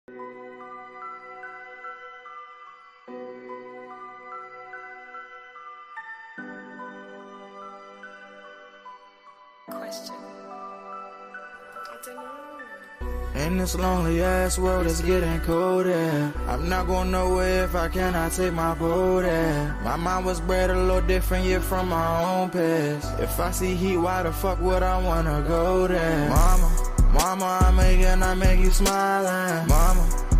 Question. I don't know. In this lonely ass world, it's getting colder. I'm not going nowhere if I cannot take my boat there. My mind was bred a little different, yeah, from my own past. If I see heat, why the fuck would I wanna go there? Mama, I make you smile.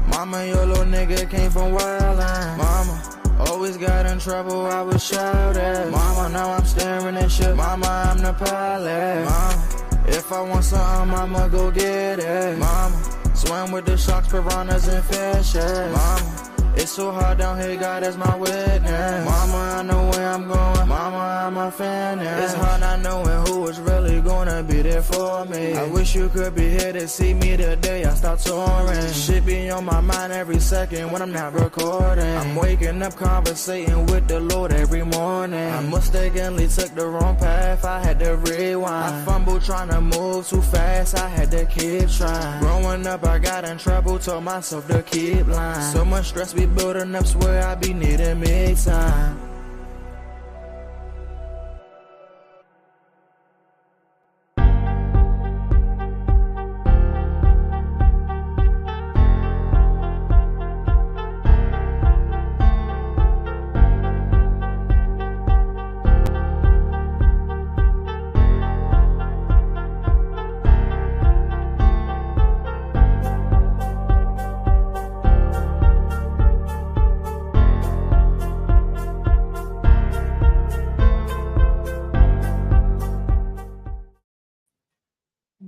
Mama, your little nigga came from wildin'. Mama, always got in trouble, I was shouted. Mama, now I'm staring at shit. Mama, I'm the pilot. Mama, if I want something, I'ma go get it. Mama, swim with the sharks, piranhas, and fishes. Mama, it's so hard down here, God is my witness. Mama, I know where I'm going. Mama, I'm a fan. It's hard not knowing who is really gonna be there for me. I wish you could be here to see me the day I start touring. Shit be on my mind every second when I'm not recording. I'm waking up conversating with the Lord every morning. I mistakenly took the wrong path, I had to rewind. I fumbled trying to move too fast, I had to keep trying. Growing up, I got in trouble, told myself to keep lying. So much stress be building up, swear I be needing me time.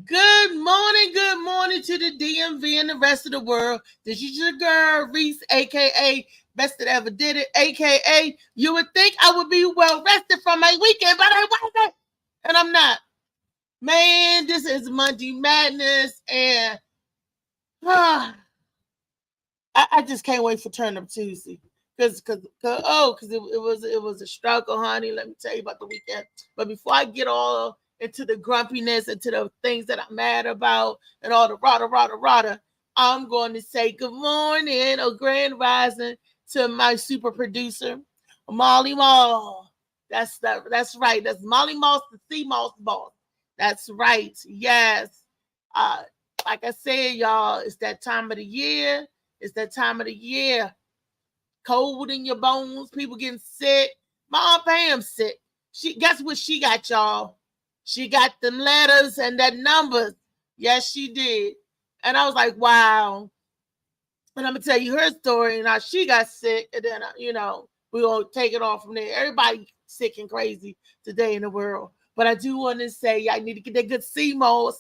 Good morning to the DMV and the rest of the world. This is your girl, Reese, a.k.a. Best That Ever Did It, a.k.a. You would think I would be well rested from my weekend, but I wasn't, and I'm not. Man, this is Monday Madness, and I just can't wait for Turn Up Tuesday. Because it was a struggle, honey. Let me tell you about the weekend. But before I get all into the grumpiness, into the things that I'm mad about, and all the rada, I'm going to say good morning or grand rising to my super producer, Molly Mall. That's right. That's Molly Moss, the Sea Moss boss. That's right. Yes. Like I said, y'all, it's that time of the year. It's that time of the year. Cold in your bones, people getting sick. My Aunt Pam's sick. Guess what she got, y'all? She got them letters and that numbers. Yes, she did. And I was like, wow. And I'm going to tell you her story. Now, she got sick. And then, we're going to take it off from there. Everybody sick and crazy today in the world. But I do want to say, y'all need to get that good CMOS.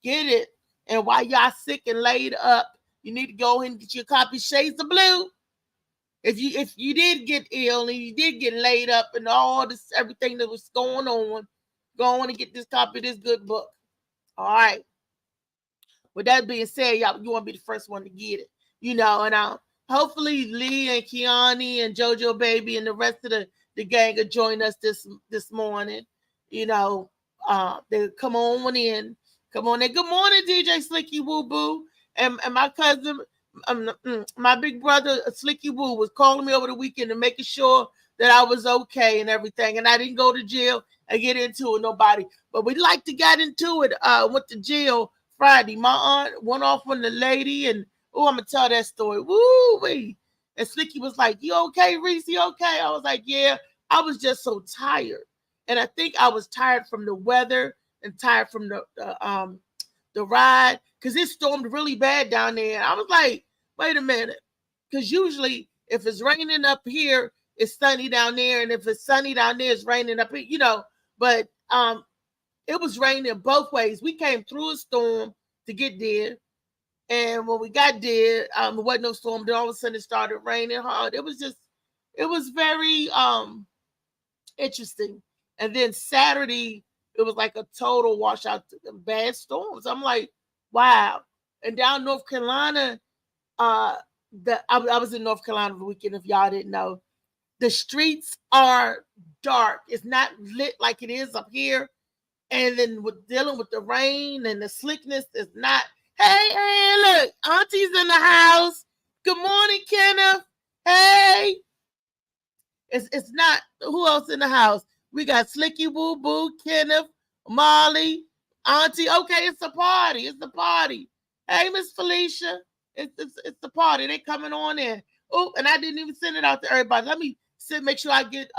Get it. And while y'all sick and laid up, you need to go ahead and get your copy Shades of Blue. If you did get ill and you did get laid up and all this, everything that was going on, go on and get this copy of this good book. All right. With that being said, y'all, you want to be the first one to get it, and hopefully Lee and Kiani and JoJo Baby and the rest of the gang will join us this morning. They come on in. Come on in. Good morning, DJ Slicky Woo Boo. And my cousin, my big brother Slicky Woo was calling me over the weekend and making sure that I was okay and everything, and I didn't go to jail and get into it with nobody. But we like to get into it. Went to jail Friday. My aunt went off on the lady, and I'm gonna tell that story. Woo wee! And Slicky was like, "You okay, Reese? You okay?" I was like, "Yeah." I was just so tired, and I think I was tired from the weather and tired from the ride, because it stormed really bad down there. I was like, wait a minute, because usually if it's raining up here, it's sunny down there, and if it's sunny down there, it's raining up here, but it was raining both ways. We came through a storm to get there, and when we got there, there wasn't no storm. Then all of a sudden it started raining hard. It was very interesting. And then Saturday, it was like a total washout, bad storms. I'm like, wow. And down North Carolina, I was in North Carolina the weekend, if y'all didn't know. The streets are dark. It's not lit like it is up here. And then dealing with the rain and the slickness, is not Hey, look, Auntie's in the house. Good morning, Kenneth. Hey. It's not, who else in the house? We got Slicky Woo Boo, Kenneth, Molly, Auntie. Okay, it's a party. It's the party. Hey, Miss Felicia. It's the party. They coming on in. Oh, and I didn't even send it out to everybody. Let me make sure I get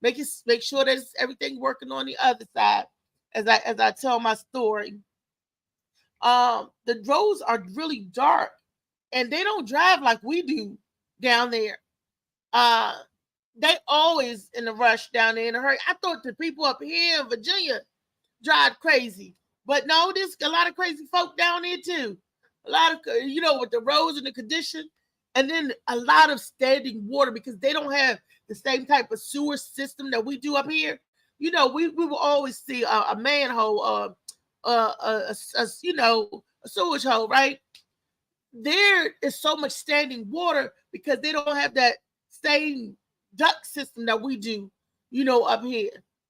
make sure that everything working on the other side as I tell my story. The roads are really dark and they don't drive like we do down there. They always in a rush down there in a hurry. I thought the people up here in Virginia drive crazy, but no, there's a lot of crazy folk down there too. A lot of, with the roads and the condition, and then a lot of standing water because they don't have the same type of sewer system that we do up here. We will always see a manhole, a sewage hole, right? There is so much standing water because they don't have that same duct system that we do, up here.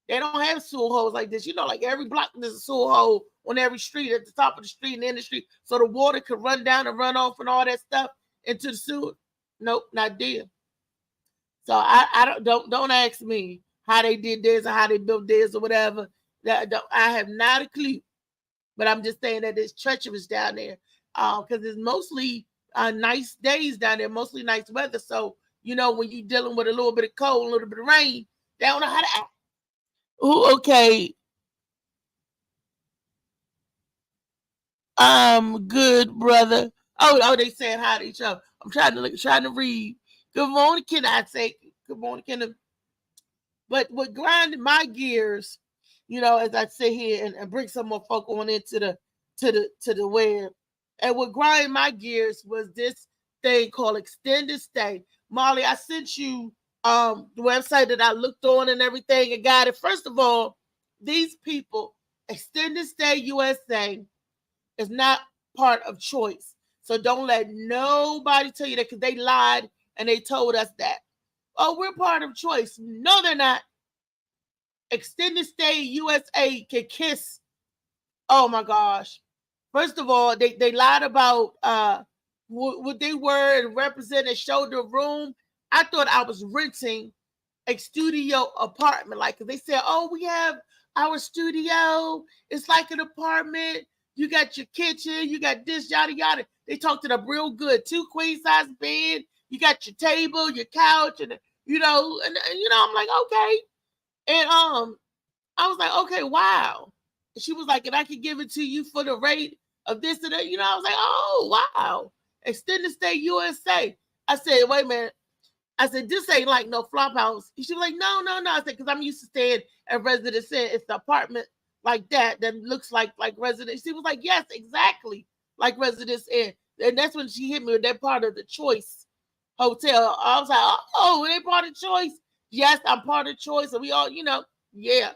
They don't have sewer holes like this. Like every block there's a sewer hole on every street, at the top of the street and in the street, so the water could run down and run off and all that stuff into the sewer. Nope, not there. So I don't ask me how they did this or how they built this or whatever. I have not a clue. But I'm just saying that it's treacherous down there because it's mostly nice days down there, mostly nice weather. So, when you're dealing with a little bit of cold, a little bit of rain, they don't know how to act. Ooh, okay. Good, brother. Oh, they saying hi to each other. I'm trying to read. Good morning, Ken. I'd say good morning, Ken. But what grinded my gears, as I sit here and bring some more folk on into the web, and what grinded my gears was this thing called extended stay. Molly, I sent you the website that I looked on and everything and got it. First of all, these people, Extended Stay USA, is not part of Choice. So don't let nobody tell you that because they lied and they told us that. Oh, we're part of Choice. No, they're not. Extended Stay USA can kiss. Oh my gosh. First of all, they lied about what they were and represented, showed the room. I thought I was renting a studio apartment. Like, cause they said, oh, we have our studio. It's like an apartment. You got your kitchen, you got this, yada, yada. They talked it up real good. 2 queen size bed. You got your table, your couch, and I'm like, okay. And I was like, okay, wow. And she was like, and I could give it to you for the rate of this and that. I was like, oh, wow. Extended Stay USA. I said, wait a minute. I said, this ain't like no flop house. She was like, no. I said, because I'm used to staying at Residence Inn. It's the apartment like that looks like Residence. She was like, yes, exactly like Residence Inn. And that's when she hit me with that part of the Choice Hotel. I was like, oh, they part of Choice? Yes, I'm part of Choice. And we all, yeah.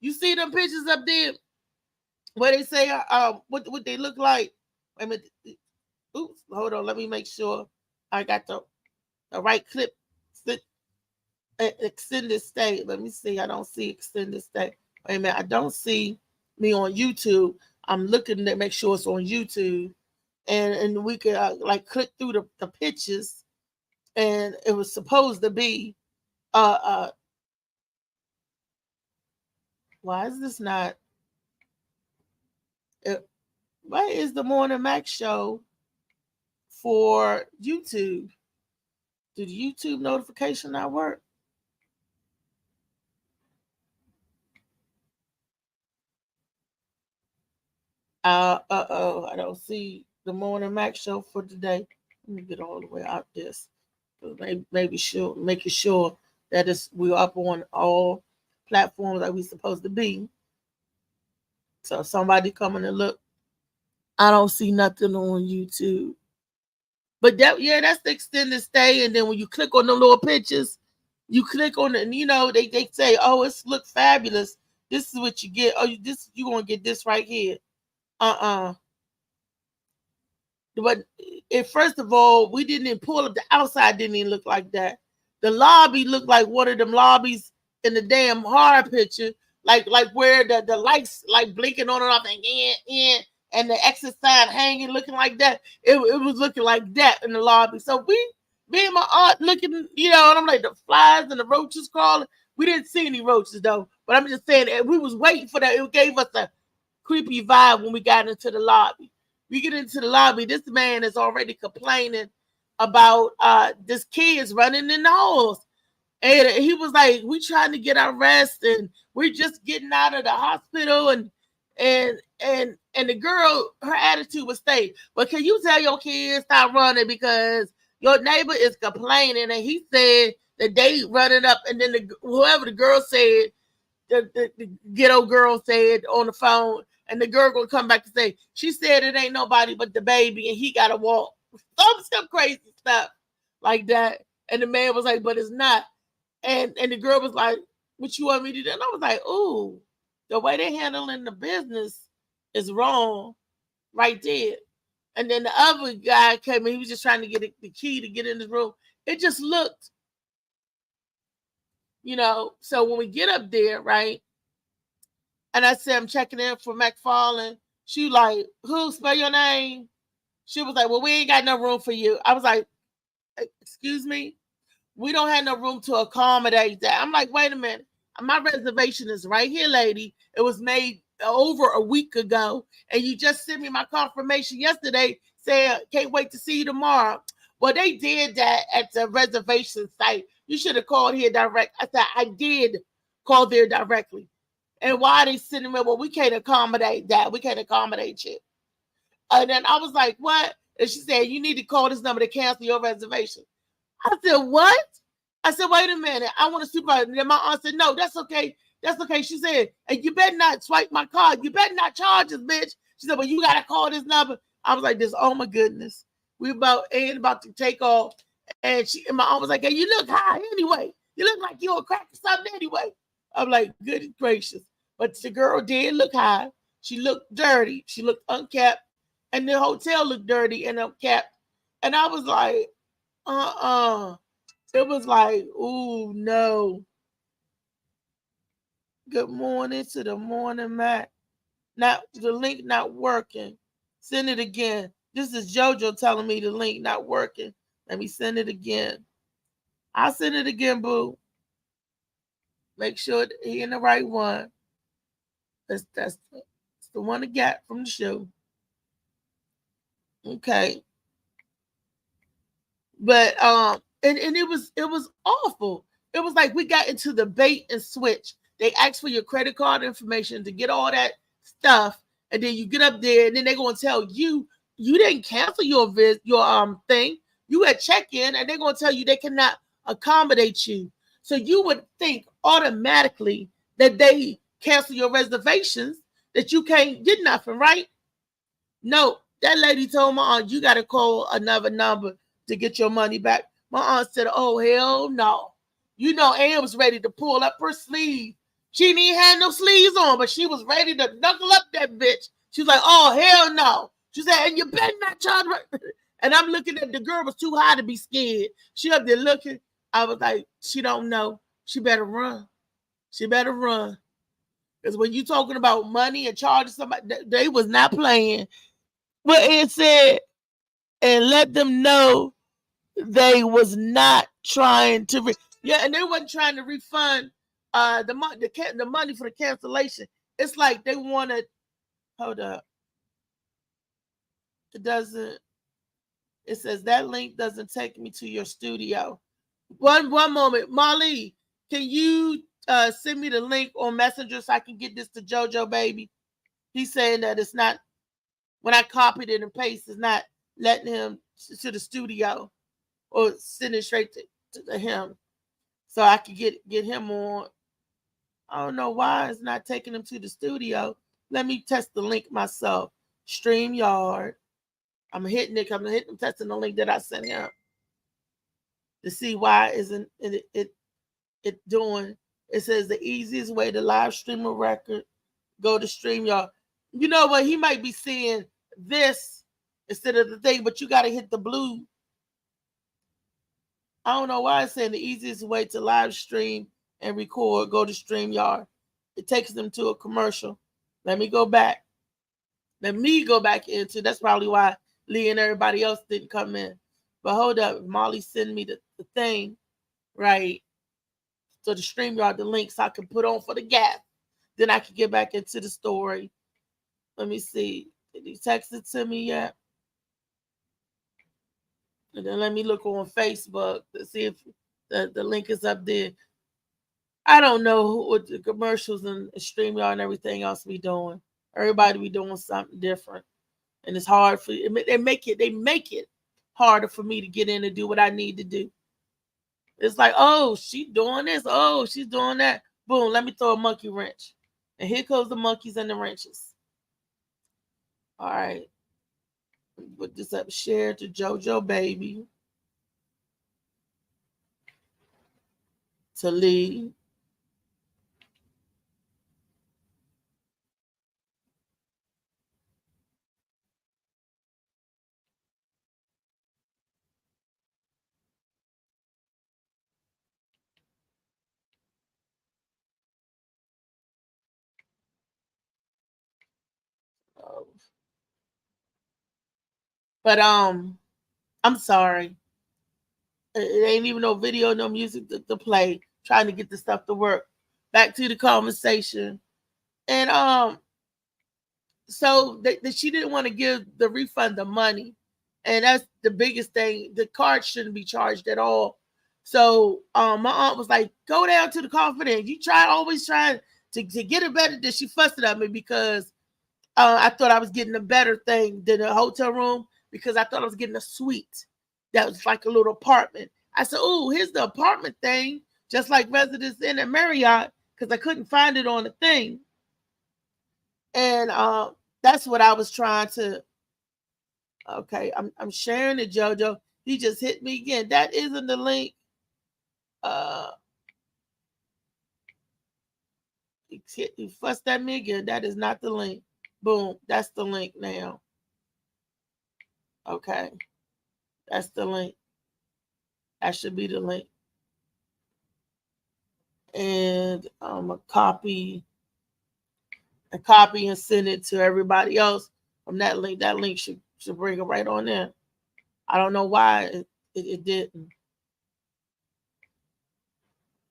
You see them pictures up there where they say what they look like? Wait a minute. Oops, hold on. Let me make sure I got the right clip. Extended Stay. Let me see. I don't see Extended Stay. Wait a minute. I don't see me on YouTube. I'm looking to make sure it's on YouTube. And we could click through the pictures. And it was supposed to be why is this not? Why is the Morning Max show for YouTube? Did YouTube notification not work? I don't see the Morning Max show for today. Let me get all the way out this. Making sure that we're up on all platforms that we're supposed to be. So somebody coming to look. I don't see nothing on YouTube. But that's the Extended Stay. And then when you click on the little pictures, you click on it, and they say, oh, it's look fabulous. This is what you get. Oh, you're gonna get this right here. But first of all, we didn't even pull up the outside, didn't even look like that. The lobby looked like one of them lobbies in the damn horror picture, like where the lights like blinking on and off and and the exit sign hanging, looking like that. It was looking like that in the lobby. So me and my aunt looking, and I'm like, the flies and the roaches crawling. We didn't see any roaches though, but I'm just saying that we was waiting for that. It gave us a creepy vibe when we got into the lobby. We get into the lobby. This man is already complaining about this kids running in the halls. And he was like, we trying to get our rest and we're just getting out of the hospital. And the girl, her attitude was stay. But can you tell your kids stop running because your neighbor is complaining? And he said that they running up, and then whoever the girl said, the ghetto girl said on the phone, and the girl gonna come back and say, she said it ain't nobody but the baby and he gotta walk. Some crazy stuff like that. And the man was like, but it's not. And the girl was like, what you want me to do? And I was like, ooh, the way they're handling the business is wrong right there. And then the other guy came in, he was just trying to get the key to get in the room. It just looked, so when we get up there, right? And I said, I'm checking in for McFarlane. She like, who, spell your name? She was like, well, we ain't got no room for you. I was like, excuse me? We don't have no room to accommodate that. I'm like, wait a minute. My reservation is right here, lady. It was made over a week ago. And you just sent me my confirmation yesterday saying, can't wait to see you tomorrow. Well, they did that at the reservation site. You should have called here direct. I said, I did call there directly. And why are they sending me? Well, we can't accommodate that. We can't accommodate you. And then I was like, what? And she said, you need to call this number to cancel your reservation. I said, what? I said, wait a minute. I want to supervise. And then my aunt said, no, that's okay. That's okay. She said, and you better not swipe my card. You better not charge us, bitch. She said, well, you got to call this number. I was like, this, oh my goodness. We about to take off. And my aunt was like, hey, you look high anyway. You look like you on crack or something anyway. I'm like, good gracious. But the girl did look high. She looked dirty. She looked unkept. And the hotel looked dirty and unkept. And I was like, It was like, ooh, no. Good morning to the morning, Matt. Not the link not working. Send it again. This is JoJo telling me the link not working. Let me send it again. I'll send it again, boo. Make sure he in the right one. That's the one I got from the show. Okay. But and it was awful. It was like we got into the bait and switch. They asked for your credit card information to get all that stuff, and then you get up there, and then they're gonna tell you didn't cancel your thing. You had check-in, and they're gonna tell you they cannot accommodate you. So you would think automatically that they cancel your reservations, that you can't get nothing, right? No, that lady told my aunt, you got to call another number to get your money back. My aunt said, oh, hell no. Ann was ready to pull up her sleeve. She didn't even have no sleeves on, but she was ready to knuckle up that bitch. She was like, oh, hell no. She said, and you better not charge her. And I'm looking at the girl was too high to be scared. She up there looking. I was like, she don't know. She better run. She better run. Because when you talking about money and charging somebody, they was not playing. But it said, and let them know they was not trying to, and they wasn't trying to refund the money for the cancellation. It's like they wanted, hold up. It says that link doesn't take me to your studio. One moment. Molly, can you send me the link on Messenger so I can get this to JoJo, baby? He's saying that it's not, when I copied it and pasted, it's not letting him to the studio or send it straight to him so I can get him on. I don't know why it's not taking him to the studio. Let me test the link myself. StreamYard. I'm testing the link that I sent him to see why isn't it doing. It says the easiest way to live stream a record, go to StreamYard. You know what? He might be seeing this instead of the thing, but you got to hit the blue. I don't know why it's saying the easiest way to live stream and record, go to StreamYard. It takes them to a commercial. Let me go back. let me go back into. That's probably why Lee and everybody else didn't come in. But hold up, Molly send me the thing, right? So the StreamYard, the links I can put on for the gap. Then I can get back into the story. Let me see. Did he text it to me yet? And then let me look on Facebook to see if the link is up there. I don't know what the commercials and StreamYard and everything else be doing. Everybody be doing something different. And it's hard for they make it harder for me to get in and do what I need to do. It's like, oh, she's doing this. Oh, she's doing that. Boom, let me throw a monkey wrench. And here goes the monkeys and the wrenches. All right. Put this up, share to JoJo Baby. To Lee. But I'm sorry. It ain't even no video, no music to play. Trying to get the stuff to work. Back to the conversation. And so she didn't want to give the refund the money. And that's the biggest thing. The card shouldn't be charged at all. So my aunt was like, go down to the confidence. You always trying to get it better. Then she fussed at me because I thought I was getting a better thing than a hotel room because I thought I was getting a suite that was like a little apartment. I said, oh, here's the apartment thing, just like Residence Inn at Marriott, because I couldn't find it on the thing. And that's what I was trying to. Okay, I'm sharing it, JoJo. He just hit me again. That isn't the link. He fussed at me again. That is not the link. Boom. That's the link now. Okay. That's the link. That should be the link. And I'm a copy and send it to everybody else from that link. That link should bring it right on there. I don't know why it didn't.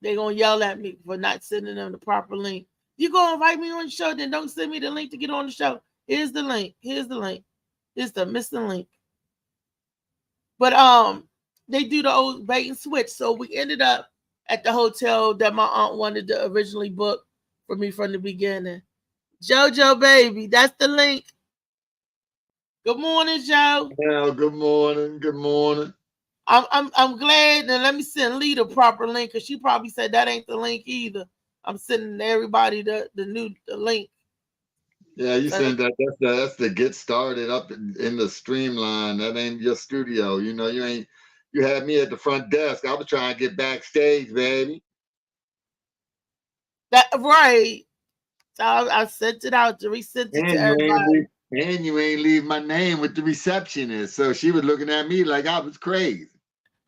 They're going to yell at me for not sending them the proper link. You go invite me on the show, then don't send me the link to get on the show. Here's the link. Here's the missing link. But they do the old bait and switch. So we ended up at the hotel that my aunt wanted to originally book for me from the beginning. JoJo Baby, that's the link. Good morning, Joe. Yeah, good morning. Good morning. I'm glad. Now let me send Lee the proper link because she probably said that ain't the link either. I'm sending everybody the link. Yeah, you send that. That's the get started up in the streamline. That ain't your studio. You know, you had me at the front desk. I was trying to get backstage, baby. That right. So I sent it out to resend it to everybody. And you ain't leave my name with the receptionist. So she was looking at me like I was crazy.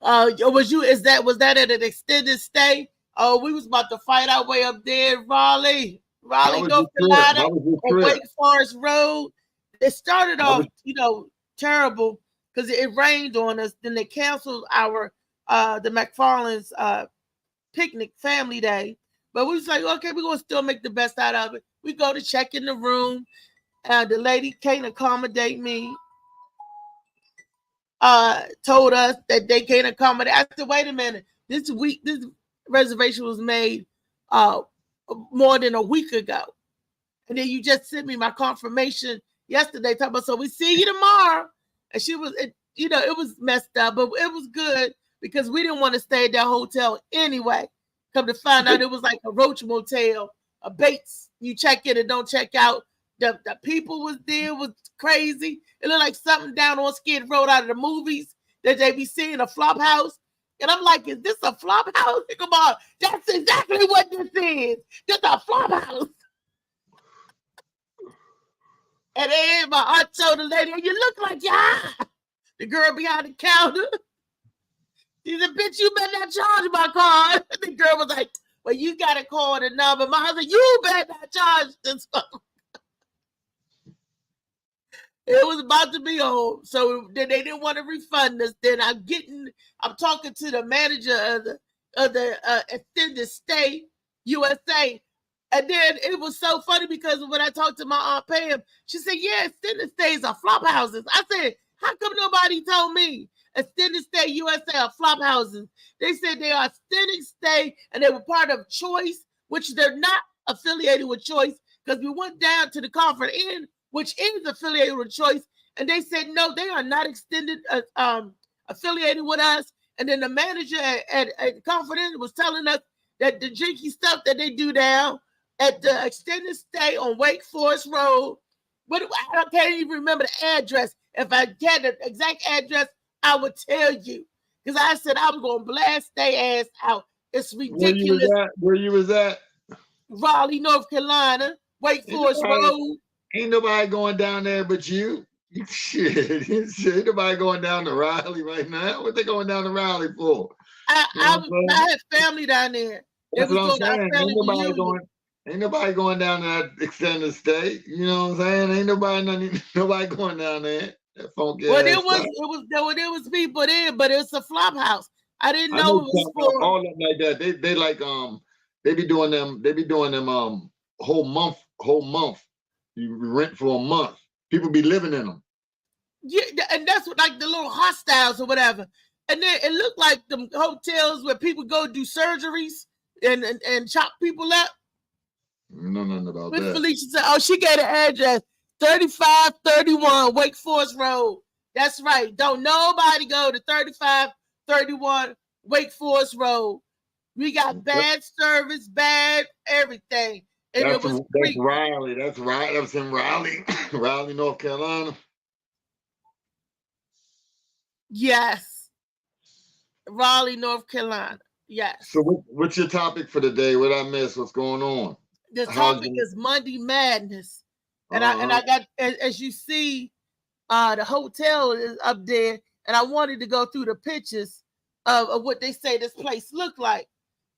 Was that at an extended stay? Oh, we was about to fight our way up there, Raleigh, North Carolina, on Wake Forest Road. It started off, terrible because it rained on us. Then they canceled our the McFarland's picnic family day. But we was like, okay, we're gonna still make the best out of it. We go to check in the room, and the lady can't accommodate me. Told us that they can't accommodate. I said, wait a minute. This reservation was made more than a week ago. And then you just sent me my confirmation yesterday talking about, so we see you tomorrow. And she was, it was messed up, but it was good because we didn't want to stay at that hotel anyway. Come to find out it was like a Roach Motel, a Bates. You check in and don't check out. The people was there was crazy. It looked like something down on Skid Row out of the movies that they be seeing, a flop house. And I'm like, is this a flop house? Come on, that's exactly what this is. Just a flop house. And then my aunt told the lady, you look like the girl behind the counter. She said, bitch, you better not charge my card. The girl was like, well, you got to call the number. My husband, you better not charge this phone. It was about to be home. So then they didn't want to refund us. Then I'm talking to the manager of the extended stay USA. And then it was so funny because when I talked to my Aunt Pam, she said, yeah, extended stays are flop houses. I said, how come nobody told me? Extended stay USA are flop houses. They said they are extended stay and they were part of Choice, which they're not affiliated with Choice, because we went down to the Comfort Inn, which is affiliated with Choice, and they said no, they are not affiliated with us. And then the manager at Comfort Inn was telling us that the jinky stuff that they do now at the extended stay on Wake Forest Road, but I can't even remember the address. If I had the exact address, I would tell you, because I said I was going to blast their ass out. It's ridiculous. Where you was at? Raleigh, North Carolina, Wake Forest Road. Ain't nobody going down there but you. Shit, ain't nobody going down to Raleigh right now. What they going down to Raleigh for? I had family down there. That's what I'm saying. Ain't nobody going down to that extended stay. You know what I'm saying? Ain't nobody going down there. That funky well, there was people there, but it's a flop house. I didn't know it was for all them like that. They like they be doing them whole month. You rent for a month. People be living in them. Yeah, and that's what, like the little hostels or whatever. And then it looked like them hotels where people go do surgeries and chop people up. No, nothing about Miss that. Felicia said, oh, she gave the address 3531 Wake Forest Road. That's right. Don't nobody go to 3531 Wake Forest Road. We got bad service, bad everything. And that's Raleigh. That's right. That was in Raleigh, Raleigh, North Carolina. Yes. Raleigh, North Carolina. Yes. So what's your topic for the day? What I missed? What's going on? The topic is Monday Madness. And I got, as you see, the hotel is up there, and I wanted to go through the pictures of what they say this place looked like.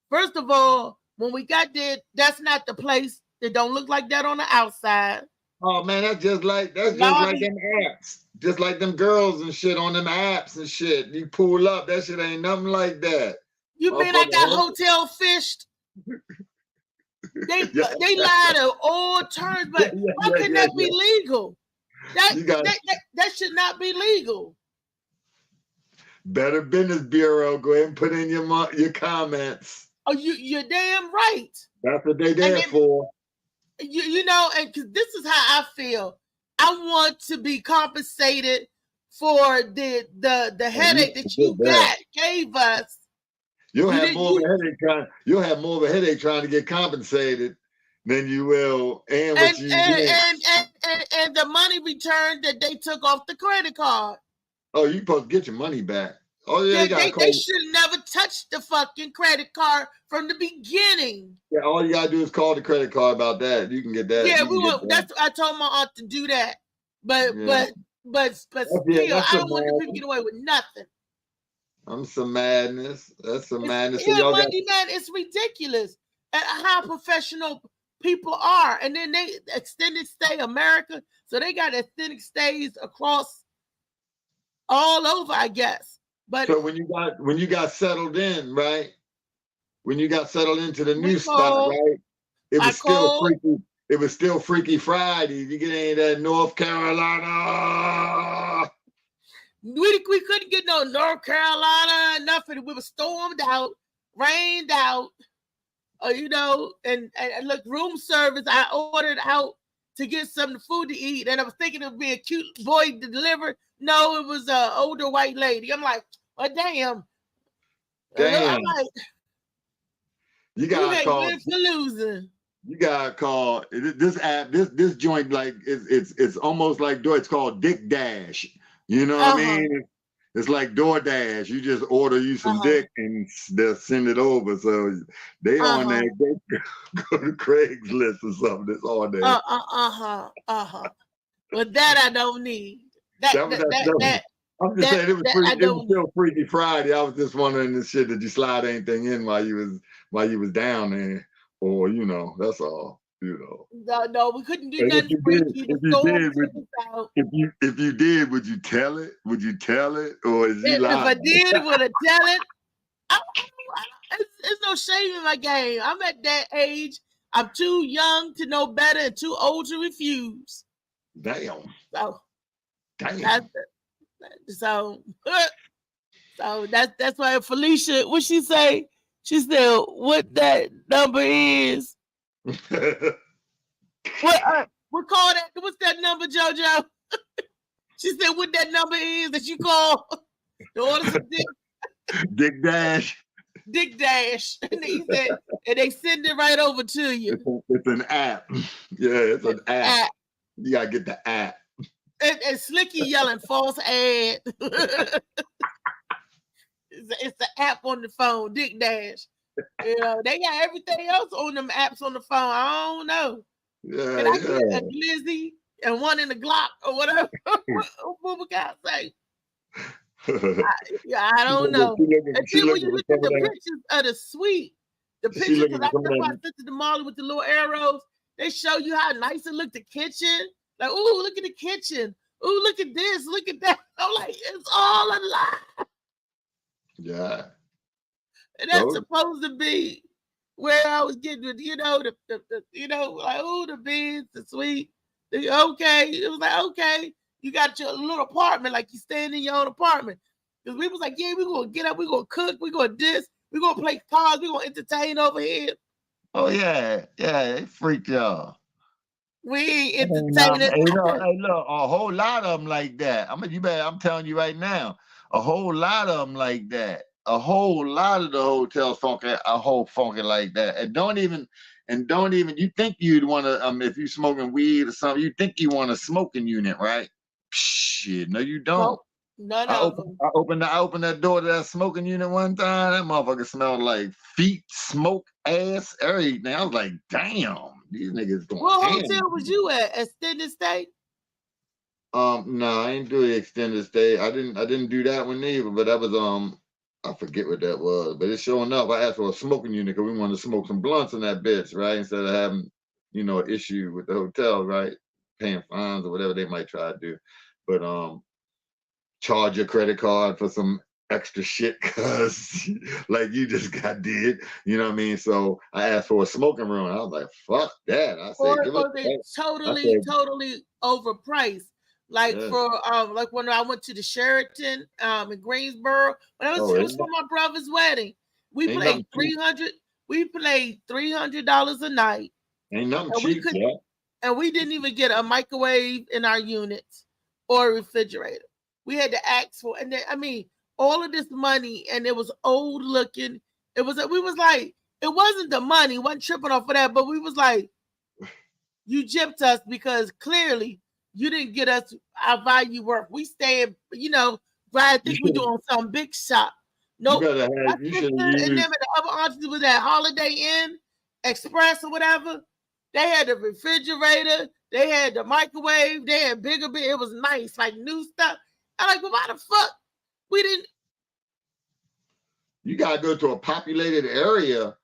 First of all, when we got there, that's not the place. It don't look like that on the outside. Oh man, that's just like them apps. Just like them girls and shit on them apps and shit. You pull up, that shit ain't nothing like that. You mean I got hotel fished? They lied on all terms, but how can that be legal? That should not be legal. Better Business Bureau, go ahead and put in your comments. Oh, you're damn right. That's what they there for. You know, and because this is how I feel. I want to be compensated for the headache that you gave us. You'll have more of a headache trying to get compensated than you will, and the money returned that they took off the credit card. Oh, you supposed to get your money back. Oh yeah, they should never touch the fucking credit card from the beginning. Yeah, all you gotta do is call the credit card about that. You can get that. Yeah, that's I told my aunt to do that, but still, I don't want the people to get away with nothing. I'm some madness. That's some madness. Yeah, Monday man, it's ridiculous at how professional people are, and then they extended stay America, so they got extended stays across all over, I guess. But so when you got settled in, right? When you got settled into the new spot, right? It was still freaky. It was still Freaky Friday. You get any of that North Carolina? We couldn't get no North Carolina, nothing. We were stormed out, rained out, you know, and look, room service. I ordered out to get some food to eat, and I was thinking it would be a cute boy to deliver. No, it was an older white lady. I'm like, oh, damn. I'm like, you gotta call for losing. You gotta call this app. This joint, like it's almost like it's called Dick Dash. You know what I mean? It's like DoorDash. You just order you some dick and they'll send it over. So they on there. Go to Craigslist or something. That's all day. But that I don't need. I'm just saying it was still Freaky Friday. I was just wondering the shit. Did you slide anything in while you was down there, or you know? That's all. You know. No, we couldn't do And nothing freaky. if you did, would you tell it? Would you tell it, or is you lying? If I did, would I tell it? It's no shame in my game. I'm at that age. I'm too young to know better and too old to refuse. Damn. So, damn. So that's why Felicia, what she say? She said, "What that number is?" What call that? What's that number, JoJo? She said, "What that number is that you call to order some dick?" Dick Dash. Dick Dash. And he said, and they send it right over to you. It's an app. Yeah, it's an app. You gotta get the app. And Slicky yelling false ad. It's the app on the phone, Dick Dash. You know, they got everything else on them apps on the phone. I don't know. Yeah, and I get a Glizzy and one in the Glock or whatever. What we gotta say? I don't know. And then when you look at the pictures of the suite, the pictures, because I sent to the Molly with the little arrows, they show you how nice it looked, the kitchen. Like, ooh, look at the kitchen. Ooh, look at this, look at that. I'm like, it's all a lie. Yeah. And that's supposed to be where I was getting with, you know, the like, oh, the beds, the suite. Okay. It was like, okay, you got your little apartment, like you staying in your own apartment. Because we was like, yeah, we're going to get up, we're going to cook, we're going to this, we're going to play cards, we're going to entertain over here. Oh, yeah. Yeah, it freaked y'all. We ain't entertaining. Hey, look, a whole lot of them like that. I'm telling you right now, a whole lot of them like that. A whole lot of the hotels funky like that. And don't even, you think you'd want to, if you smoking weed or something, you think you want a smoking unit, right? Shit, no, you don't. Nope. I opened that door to that smoking unit one time. That motherfucker smelled like feet, smoke, ass, everything. I was like, damn, these niggas going. What hotel was you at? Extended stay? No, I didn't do the extended stay. I didn't do that one either. But that was I forget what that was. But it's showing up. I asked for a smoking unit because we wanted to smoke some blunts in that bitch, right? Instead of having, an issue with the hotel, right? Paying fines or whatever they might try to do. But charge your credit card for some extra shit because like you just did, you know what I mean? So I asked for a smoking room and I was like, fuck that. I said, or they totally overpriced. Like for like when I went to the Sheraton in Greensboro, when I was for my brother's wedding, we played $300 a night. Ain't nothing cheap, and we didn't even get a microwave in our units or a refrigerator. We had to ask for, and then, all of this money, and it was old looking. We was like, it wasn't the money, wasn't tripping off of that, but we was like, you gypped us because clearly you didn't get us our value worth. We stayed, I think we doing some big shop. No, and then the other aunties was at Holiday Inn Express or whatever. They had the refrigerator, they had the microwave, they had bigger. It was nice, like new stuff. I'm like, well, why the fuck we didn't? You gotta go to a populated area.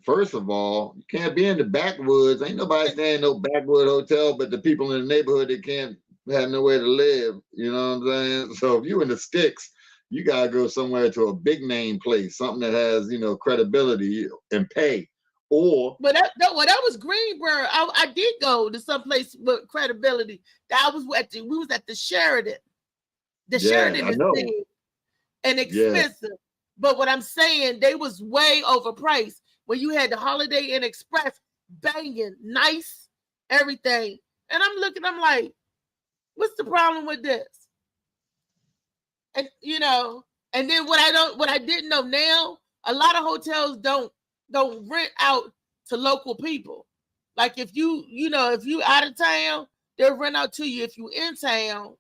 First of all, you can't be in the backwoods. Ain't nobody staying in no backwood hotel, but the people in the neighborhood that can't have nowhere to live. You know what I'm saying? So if you in the sticks, you gotta go somewhere to a big name place, something that has credibility and pay. But that was Greensboro. I did go to some place with credibility. We was at the Sheraton. The Sheraton is big and expensive. Yeah. But what I'm saying, they was way overpriced. When you had the Holiday Inn Express banging, nice, everything. And I'm like, what's the problem with this? And and then what I didn't know now, a lot of hotels don't rent out to local people. Like if you out of town, they'll rent out to you. If you in town,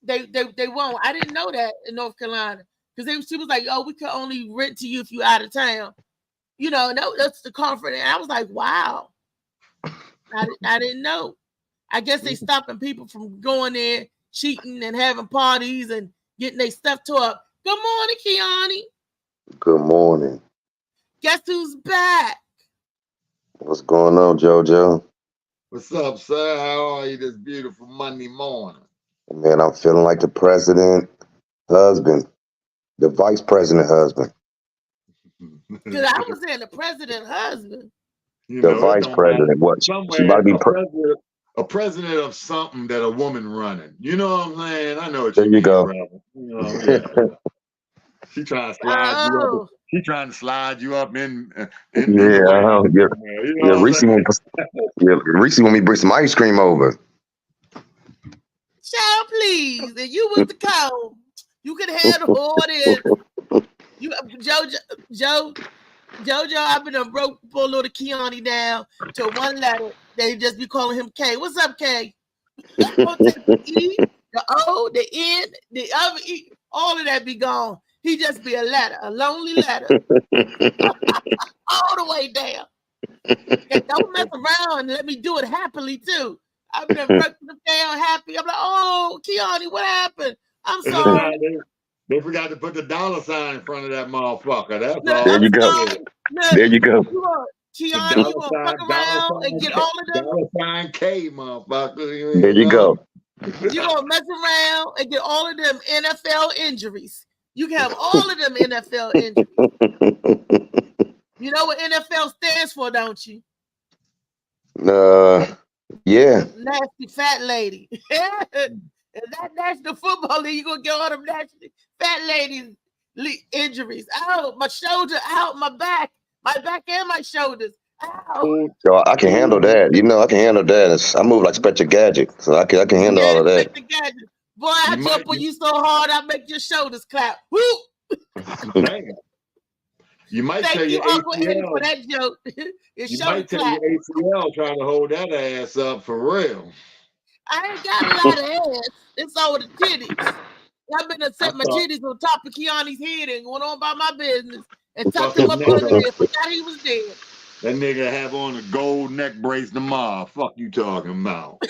they won't. I didn't know that in North Carolina. Because she was like, oh, we could only rent to you if you out of town. And that's the comfort. And I was like, wow. I didn't know. I guess they stopping people from going there, cheating and having parties and getting their stuff tore up. Good morning, Kiani. Good morning. Guess who's back? What's going on, JoJo? What's up, sir? How are you this beautiful Monday morning? Man, I'm feeling like the president husband, the vice president husband, Because I was saying the president husband. You the know, it vice don't matter. president. What? She about Somewhere, to be a president of something that a woman running. You know what I'm saying? I know what There you you mean, go. brother. You know, yeah. She trying to slide you up. Oh, She trying to slide you up in the Yeah, White House. yeah, You yeah. know what I'm Reese want me to bring some ice cream over. child, please. And you was the cone. You could have the orders. You, JoJo, I've been a broke poor little Keone down to one letter. They just be calling him K. What's up, K? I'm gonna take the E, the O, the N, the other E, all of that be gone. He just be a letter, a lonely letter, all the way down. And don't mess around and let me do it happily too. I've been working them down happy. I'm like, oh, Keone, what happened? I'm sorry. They forgot to put the dollar sign in front of that motherfucker. That's No, all. There you I'm go. sorry. Look, There you go. Keone, you gonna fuck around and get all of them? Dollar sign K, motherfucker. There you go. You gonna mess around and get all of them NFL injuries. You can have all of them NFL injuries. You know what NFL stands for, don't you? Yeah. Nasty fat lady. And that National Football League, you gonna get all them nasty fat ladies injuries. Out, my shoulder, out, my back and my shoulders. Ow. So I can handle that. You know, I can handle that. I move like Spectre Gadget, so I can handle all of that. Boy, I jump on you so hard, I make your shoulders clap. Woo! Damn. You might tell your ACL for that joke. You might tell your ACL trying to hold that ass up for real. I ain't got a lot of ass. It's all the titties. I've been to set my titties on top of Keone's head and went on about my business and tucked him up under there. Forgot he was dead. That nigga have on a gold neck brace tomorrow. Fuck you talking about?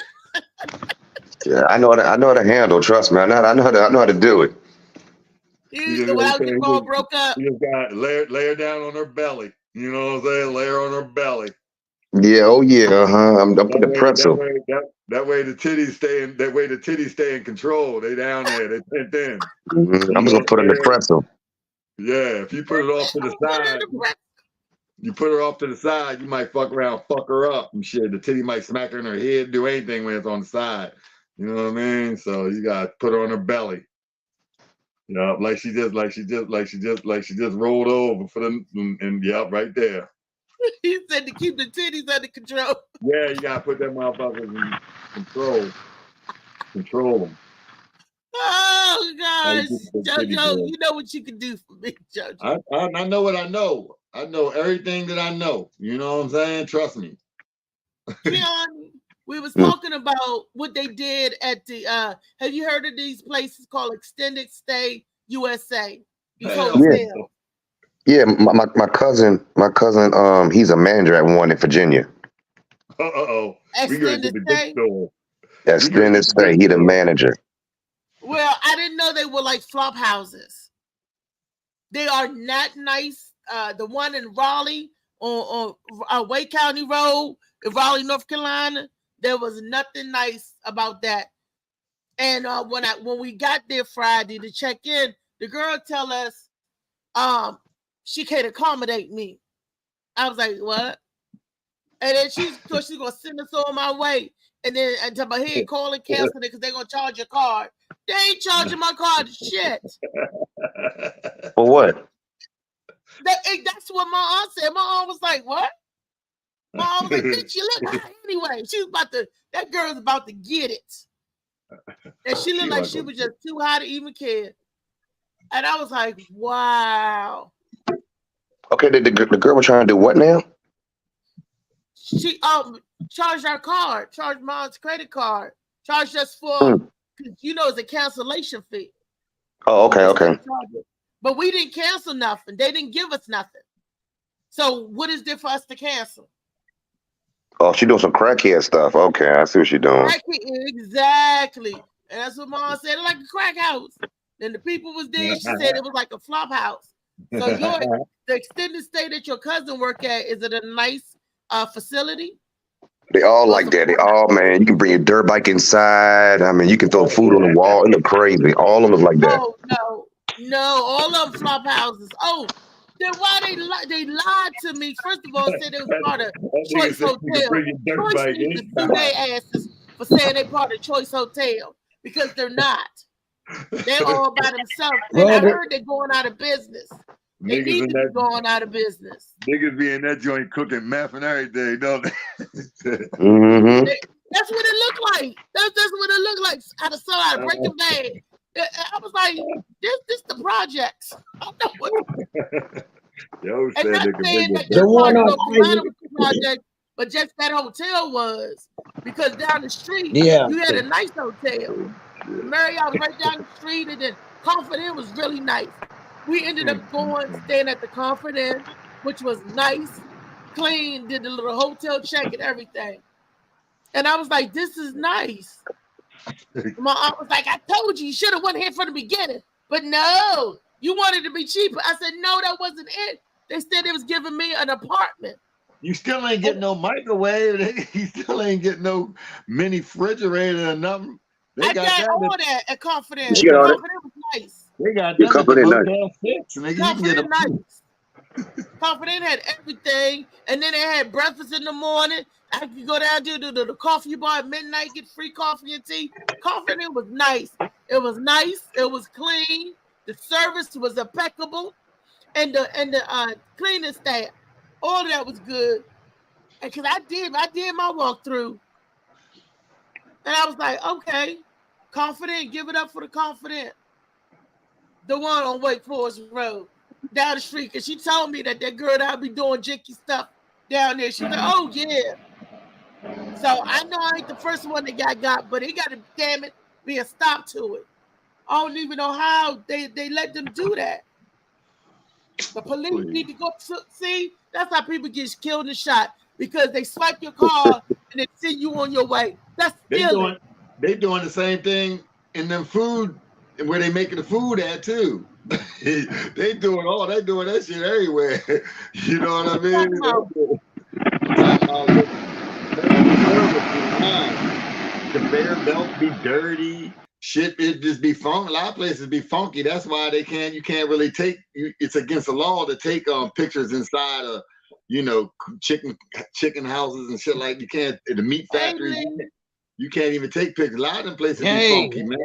Yeah, I know how to handle. Trust me, I know how to do it. Broke up. You just got lay her down on her belly. You know what I'm saying? Lay her on her belly. Yeah. Oh yeah. I'm putting the pretzel. That way the titties stay in. That way the titties stay in control. They down there. They pent in. I'm just gonna put in the pretzel. Yeah. If you put it off to the side. You put her off to the side, you might fuck around, fuck her up and shit. The titty might smack her in her head, do anything when it's on the side. You know what I mean? So you gotta put her on her belly. You know, like she just rolled over for the and yeah, right there. He said to keep the titties under control. Yeah, you gotta put that motherfucker in control. Control them. Oh gosh, JoJo, you know what you can do for me, JoJo. I know what I know. I know everything that I know. You know what I'm saying? Trust me. Keone, we was talking about what they did at the have you heard of these places called Extended Stay USA? Yeah, my cousin, he's a manager at one in Virginia. Extended Stay? Extended Stay, he the manager. Well, I didn't know they were like flop houses. They are not nice. The one in Raleigh on Wake County Road in Raleigh, North Carolina, there was nothing nice about that. And when we got there Friday to check in, the girl tell us she can't accommodate me. I was like, what? And then she's gonna send us on my way. And then until my head call and cancel it because they're gonna charge your card. They ain't charging my card shit. For what? That's what my aunt said. My aunt was like, what? My aunt was like, bitch, you look high anyway. She was that girl's about to get it. And she looked like she was just too high to even care. And I was like, wow. Okay, the girl was trying to do what now? She charged our card, charged mom's credit card, charged us for, it's a cancellation fee. Oh, okay. But we didn't cancel nothing. They didn't give us nothing. So what is there for us to cancel? Oh, she doing some crackhead stuff. Okay, I see what she's doing. Exactly. And that's what mom said, like a crack house. And the people was there. She said it was like a flop house. So the extended stay that your cousin work at, is it a nice facility. They all like that. They all, man, you can bring your dirt bike inside. I mean, you can throw food on the wall. It look crazy. All of them look like that. Oh no, all of them flop houses. Oh, then why they lied to me? First of all, said it was part of Choice Hotel. Choice needs to sue their asses for saying they part of Choice Hotel because they're not. They're all by themselves. And I heard they're going out of business. They need to be going out of business. Niggas be in that joint cooking meth and everything, don't they? Mm-hmm. That's what it looked like. That's what it looked like. Out of Breaking Bad. I was like, this the projects. I don't know what. Yo, and not saying that the one on the project, but just that hotel was because down the street, you had a nice hotel. Marriott was right down the street, and then Comfort Inn was really nice. We ended up staying at the Comfort Inn, which was nice, clean, did the little hotel check and everything. And I was like, this is nice. My aunt was like, I told you should have went here from the beginning. But no, you wanted to be cheaper. I said, no, that wasn't it. They said it was giving me an apartment. You still ain't getting no microwave. You still ain't getting no mini refrigerator or nothing. I got all that at Comfort Inn. Comfort Inn was nice. They got that at the Motel 6. Comfort Inn nice. Comfort Inn had everything, and then they had breakfast in the morning. I could go down to the coffee bar at midnight, get free coffee and tea. Comfort Inn was nice. It was nice. It was clean. The service was impeccable, and the cleaning staff, all of that was good. And because I did my walkthrough, and I was like, okay, Comfort Inn, give it up for the Comfort Inn. The one on Wake Forest Road, down the street. Because she told me that girl that I'd be doing jinky stuff down there. She said, oh, yeah. So I know I ain't the first one that got, but it got to, damn it, be a stop to it. I don't even know how they let them do that. The police need to go see. That's how people get killed and shot, because they swipe your car and they send you on your way. That's stealing. They doing the same thing in them food where they making the food at too. they doing that shit everywhere. You know what I mean? The conveyor belt be dirty. Shit, it just be funky. A lot of places be funky. That's why you can't really take. It's against the law to take pictures inside of, chicken houses and shit like. You can't, the meat factories. You can't even take pictures. A lot of them places be funky, man.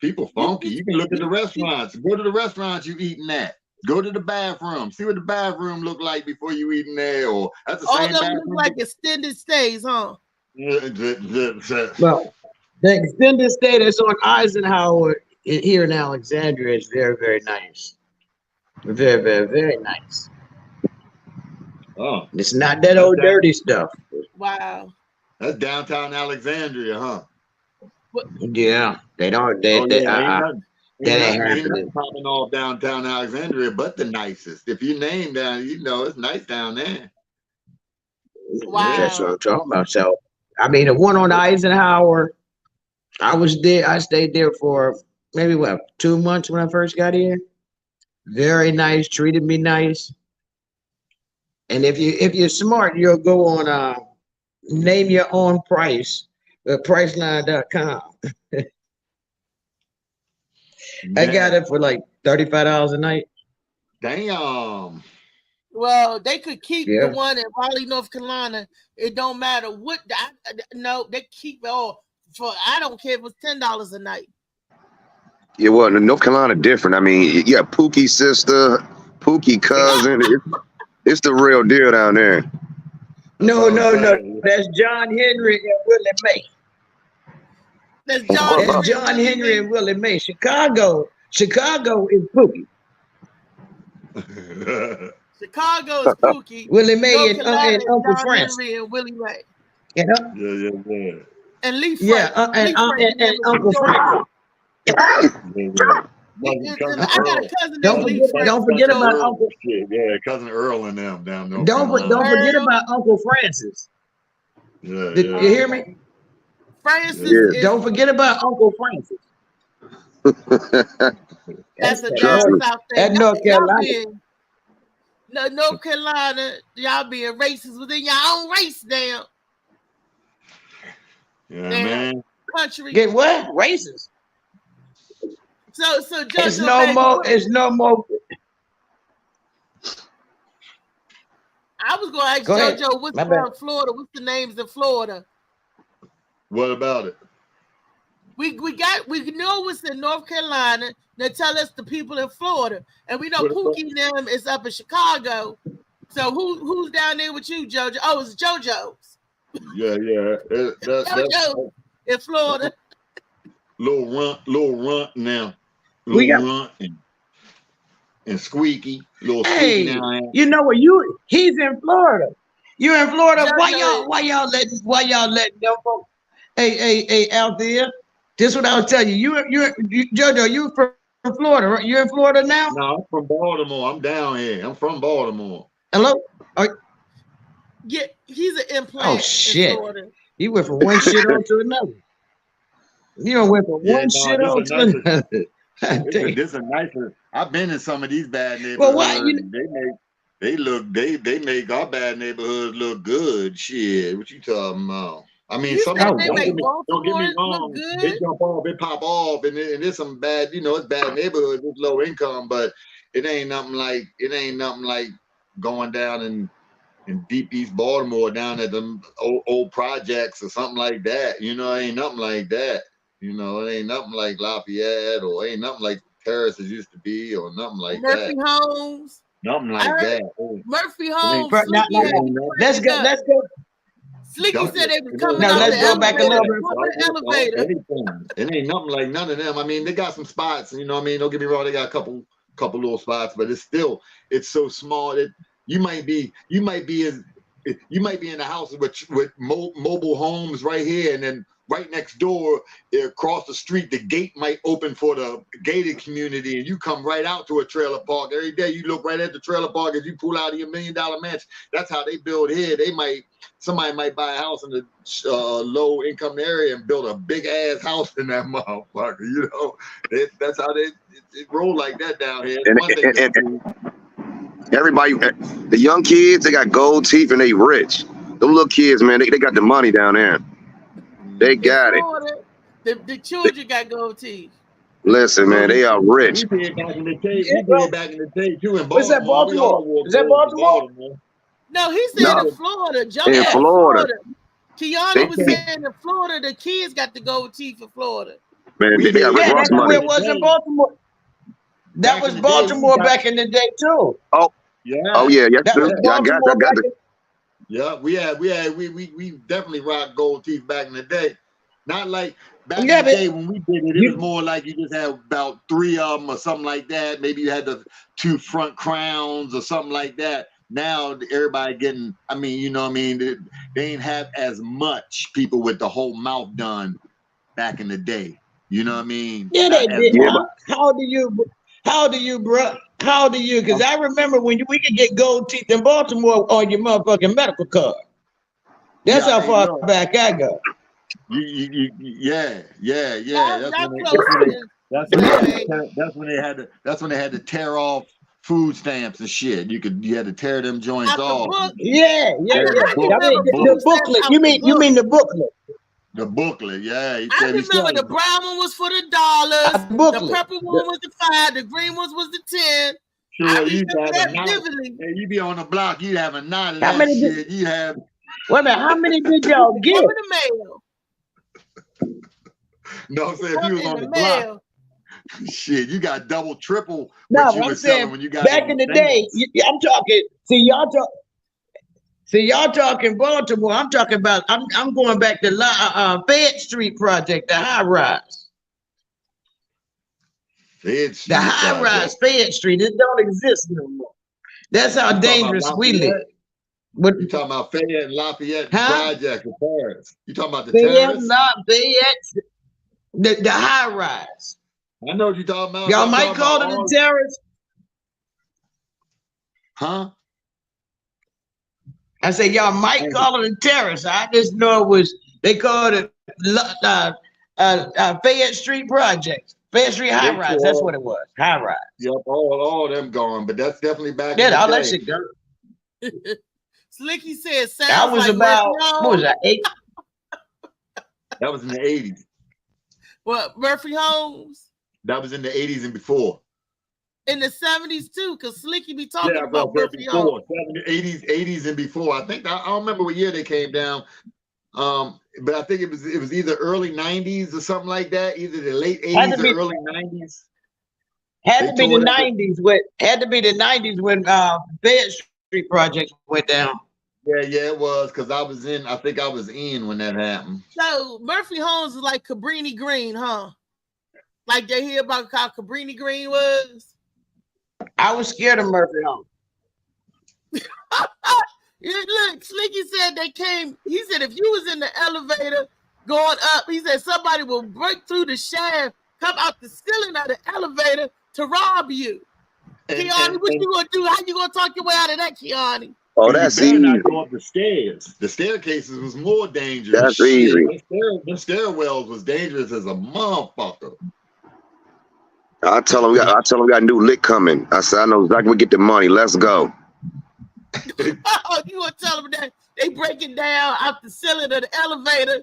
People funky. You can look at the restaurants. Go to the restaurants you eating at. Go to the bathroom. See what the bathroom look like before you eating there. Or that's the same bathroom. Look like extended stays, huh? Well, the extended stay that's on Eisenhower here in Alexandria is very, very nice. Very, very, very nice. Oh, it's not that old dirty stuff. Wow. That's downtown Alexandria, huh? Yeah, they don't. That ain't happening. Popping off downtown Alexandria, but the nicest. If you name down, it's nice down there. Wow. That's what I'm talking about. So, I mean, the one on Eisenhower, I was there. I stayed there for maybe 2 months when I first got here. Very nice, treated me nice. And if you're smart, you'll go on name your own price at Priceline.com. I got it for like $35 a night. Damn. Well, they could keep the one in Raleigh, North Carolina. It don't matter what. No, they keep it all for. I don't care if it was $10 a night. Yeah, well, North Carolina different. I mean, you got Pookie's sister, Pookie cousin. It's the real deal down there. No. That's John Henry and Willie Mae. That's John Henry and Willie Mae. Chicago is Pookie. Chicago is Pookie. Willie Mae and Uncle Francis. Henry and Willie Mae. Yeah. And Lee Frank. Yeah, and Uncle Francis. I got a cousin. Don't forget about Uncle. Yeah, cousin Earl and them down there. Don't forget about Uncle Francis. Yeah, Did you hear me? Francis. Yeah. Don't forget about Uncle Francis. That's a down south thing. At North Carolina. No, North Carolina, y'all being racist within your own race now. Yeah, Damn. man. Country. Get what? Racist. So JoJo, It's no baby, more. It's no more. I was gonna ask Go ahead. JoJo, what's My bad. Florida? What's the names in Florida? What about it? We know what's in North Carolina. Now tell us the people in Florida, and we know What about- Pookie and them is up in Chicago. So who's down there with you, JoJo? Oh, it's JoJo's. Yeah. That's JoJo in Florida. little runt now. We got- Runt and Squeaky. Little Hey, Squeaky now. you know what? He's in Florida. You're in Florida. Why y'all letting them folks? Hey, Althea. This is what I was telling you. You JoJo, you from Florida, right? You're in Florida now? No, I'm from Baltimore. I'm down here. I'm from Baltimore. Hello? Yeah, he's an implant. Oh, shit. In Florida. You went from one shit on to another. You done went from one shit on to another. This is a nicer. I've been in some of these bad neighborhoods. Well, why they make our bad neighborhoods look good. Shit, what you talking about? I mean, You some said don't they get make me wrong. Baltimore look They good? jump off, they pop off, and there's some bad. It's bad neighborhoods. It's low income, but it ain't nothing like going down in deep East Baltimore down at them old projects or something like that. It ain't nothing like that. It ain't nothing like Lafayette, or ain't nothing like Terraces used to be, or nothing like Murphy that. Homes. Nothing like that. Murphy Homes. Let's go. Sleepy said they was coming Now, off let's the go back a little elevator. Anything. It ain't nothing like none of them. I mean, they got some spots, Don't get me wrong, they got a couple little spots, but it's so small that you might be in the house with mobile homes right here, and then right next door, across the street, the gate might open for the gated community, and you come right out to a trailer park. Every day you look right at the trailer park as you pull out of your $1 million mansion. That's how they build here. Somebody might buy a house in the low income area and build a big ass house in that motherfucker. That's how they roll like that down here. And everybody, the young kids, they got gold teeth and they rich. Them little kids, man, they got the money down there. They got it. The children got gold teeth. Listen, man, they are rich. We did back in the day too in Baltimore. What's that, Baltimore? Is that Baltimore? No, he said in Florida. In Florida. Kiana was saying in Florida, the kids got the gold teeth in Florida. Man, they got Rick Ross that's money. where it was in Baltimore. That was Baltimore back in the day too. Oh, yeah. Oh yeah, yes, That sir. was I got Baltimore it. Yeah, we definitely rocked gold teeth back in the day. Not like back in Yeah, the but day when we did it, it was more like you just had about 3 of them or something like that. Maybe you had the 2 front crowns or something like that. Now everybody getting, they ain't have as much people with the whole mouth done back in the day. You know what I mean? Yeah, they Not as did. much. How do you, bro? How do you? Because I remember when we could get gold teeth in Baltimore on your motherfucking medical card. That's how far back I go. Yeah. That's when they had to tear off food stamps and shit. You had to tear them joints off. Yeah. The booklet. You mean the booklet? The booklet, yeah. I remember the brown one was for the $. The purple one was the $5. The green ones was the 10. Sure, I remember that vividly. Hey, you be on the block, you have a knot of that shit. You have. Wait a minute, how many did y'all get? In the mail. No, I'm saying if you was on the block, shit, you got double, triple. No, what you I'm was saying selling when you got back in the day. I'm talking. Y'all talking Baltimore. I'm talking about. I'm going back to Fayette Street project, the high rise. The high rise, Fayette Street. It don't exist no more. That's how dangerous we live. What you talking about? Fayette and Lafayette project, the terrace. You talking about the Fayette, terrace? Lafayette, the high rise. I know what you're talking about. Y'all might call it a terrace. Huh? I say y'all might call it a terrace. I just know they called it Fayette Street project. Fayette Street High Rise. That's what it was. High Rise. Yep, all them gone, but that's definitely back Yeah, in the all day. that shit gone. Slicky said, sounds That was like about Murphy what was Holmes. that? 8? That was in the 80s. What, Murphy Holmes? That was in the 80s and before. In the 70s too, because Slicky be talking Yeah, about but Murphy Holmes. before 80s and before. I think I don't remember what year they came down. But I think it was either early 90s or something like that, either the late 80s or early 90s. Had to be the 90s when Fayette Street project went down. Yeah, it was because I think I was in when that happened. So Murphy Holmes is like Cabrini Green, huh? Like they hear about how Cabrini Green was. I was scared of Murphy Holmes. Look, Slicky said they came. He said if you was in the elevator going up, he said somebody will break through the shaft, come out the ceiling of the elevator to rob you. Keani, what you gonna do? How you gonna talk your way out of that, Keani? Oh, that's you better easy. not go up the stairs. The staircases was more dangerous. That's easy. The stairwells was dangerous as a motherfucker. I tell them we got a new lick coming. I said, I know exactly where to get the money. Let's go. Oh, you gonna tell them that they breaking down out the ceiling of the elevator?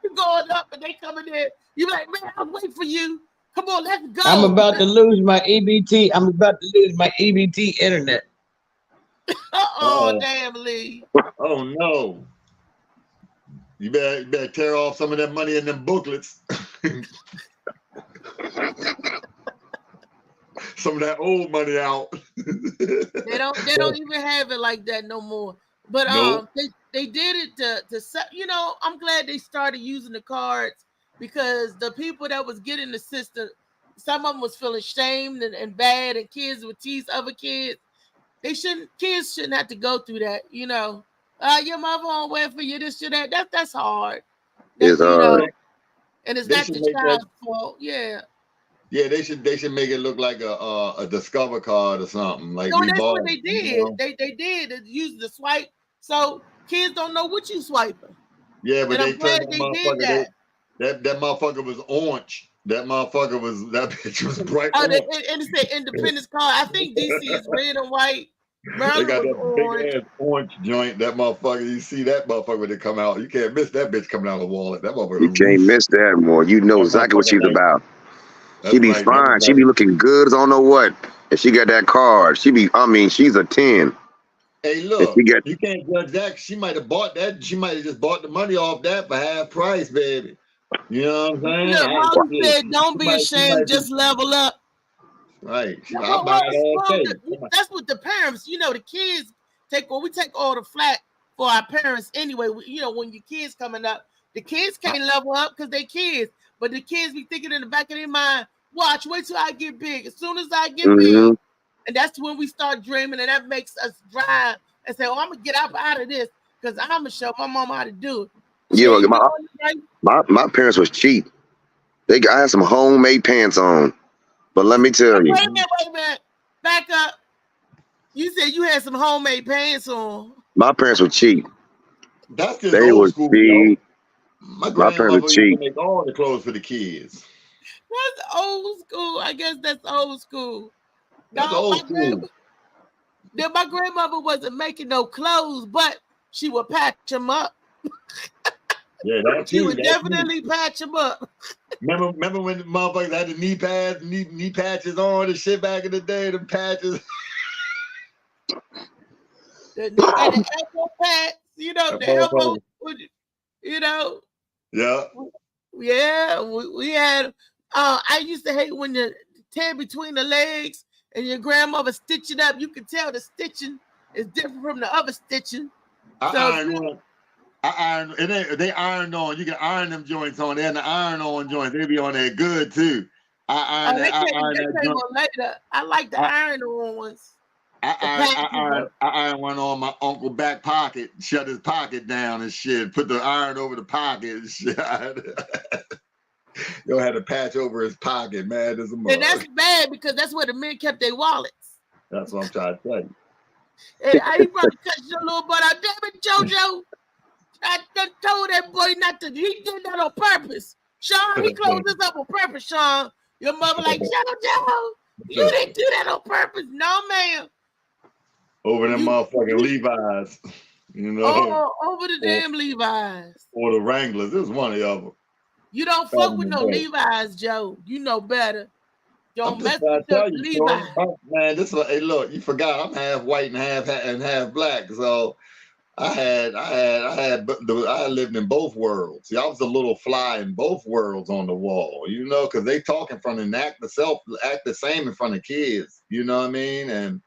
You going up and they coming in. You like, man, I'll wait for you. Come on, let's go. I'm about to lose my EBT. I'm about to lose my EBT internet. Oh, damn, Lee. Oh no. You better tear off some of that money in them booklets. Some of that old money out. They don't even have it like that no more. But Nope. they did it to you know, I'm glad they started using the cards because the people that was getting the system, some of them was feeling shamed and bad, and kids would tease other kids. Kids shouldn't have to go through that, you know. Your mother won't wait for you, this, or that. That's hard. It's hard. And it's They not should the make child's fault. Yeah. Yeah, they should make it look like a Discover card or something. Like No, we that's bought, what they did. you know? They did use the swipe, so kids don't know what you swiping. Yeah, but And they I'm glad turned they that did motherfucker. that. That motherfucker was orange. That bitch was bright Oh, orange. and it said Independence card. I think DC is red and white. They Maryland got was that orange. big ass orange joint. That motherfucker. You see that motherfucker when they come out. You can't miss that bitch coming out of the wallet. That motherfucker. You can't miss that more. You know That exactly what she's motherfucker, about. That's She be right, fine. that's She be right. looking good as I don't know what. And she got that card. She's a 10. Hey, And look, she got you can't judge that. She might have bought that. She might have just bought the money off that for half price, baby. You know what I'm saying? Look, Molly said, "Don't be ashamed, just level up." Right. Yeah, I buy it all day. that's what the parents, you know, the kids we take all the flack for our parents anyway. You know, when your kids coming up, the kids can't level up because they kids, but the kids be thinking in the back of their mind, watch, wait till I get big. As soon as I get big, and that's when we start dreaming, and that makes us drive and say, oh, I'm gonna get out of this because I'm gonna show my mom how to do it. Yeah, my parents was cheap. I had some homemade pants on. But let me tell you. Wait a minute. Back up. You said you had some homemade pants on. My parents were cheap. That's just They old were school. cheap. My parents grandmother were used cheap. to make all the clothes for the kids. That's old school. I guess that's old school. That's old school. My grandmother wasn't making no clothes, but she would patch them up. Yeah, that's She would definitely patch them up. Remember when the motherfuckers had the knee pads, knee patches on and shit back in the day, the patches. The elbow pads, you know, the elbow, you know. Yeah. Yeah, we had, I used to hate when you tear between the legs and your grandmother stitch it up. You could tell the stitching is different from the other stitching. They ironed on. You can iron them joints on. They're the iron on joints. They be on there good too. They came on later. I like the iron on ones. I iron one on my uncle back pocket, shut his pocket down and shit. Put the iron over the pocket and shit. Yo had a patch over his pocket, man. And that's bad because that's where the men kept their wallets. That's what I'm trying to tell you. And I probably touched your little butt out. Damn it, JoJo. I told that boy not to. He did that on purpose. Sean, he closed this up on purpose, Sean. Your mother like, Joe, you didn't do that on purpose. No, ma'am. Over them motherfucking Levi's, you know. Oh, over the damn Levi's. Or the Wranglers. It was one of them. You don't fuck with no Levi's, Joe. You know better. Don't mess with the Levi's. Man, this is, hey, look, you forgot I'm half white and half black. So I lived in both worlds. See, I was a little fly in both worlds on the wall, you know, because they talk in front and act the same in front of kids, you know what I mean? And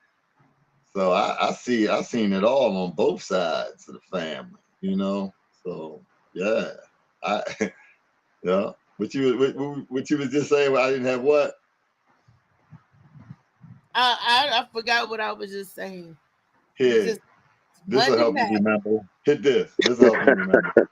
so I seen it all on both sides of the family, you know. So yeah, yeah. What you was just saying? I didn't have what? I forgot what I was just saying. Here, this will help you remember. Hit this. This will help you remember.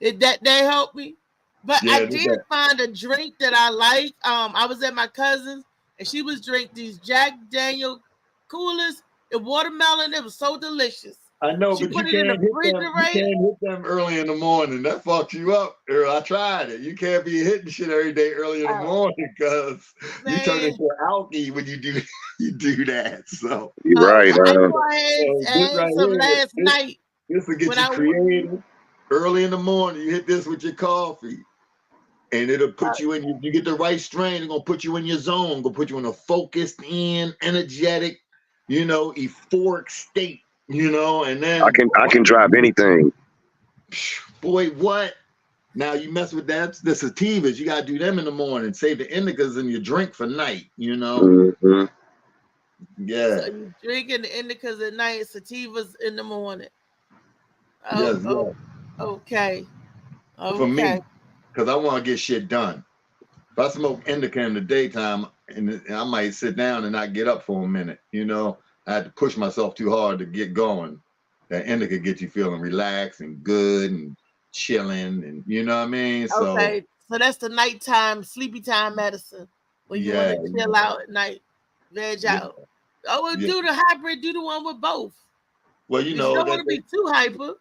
That helped me. But yeah, I did find a drink that I like. I was at my cousin's and she was drinking these Jack Daniel coolers and watermelon. It was so delicious. I know, but you can't hit them early in the morning. That fucks you up. I tried it. You can't be hitting shit every day early in the morning because you turn into an alky when you do that. So you're right. Last night. This will get you creative. Early in the morning, you hit this with your coffee. And it'll put you in, you get the right strain, it's gonna put you in your zone, gonna put you in a focused in, energetic, you know, euphoric state. You know, and then I can drive anything. Boy, what? Now you mess with that. The sativas, you gotta do them in the morning. Save the indicas in your drink for night. You know. Mm-hmm. Yeah. So you drinking the indicas at night, sativas in the morning. Yes. Okay. For me, because I want to get shit done. If I smoke indica in the daytime, and I might sit down and not get up for a minute. You know. I had to push myself too hard to get going. That indica get you feeling relaxed and good and chilling, and you know what I mean. Okay, so that's the nighttime, sleepy time medicine when you want to chill out at night, veg out. Do the hybrid. Do the one with both. Well, you know, you don't want to be too hyper.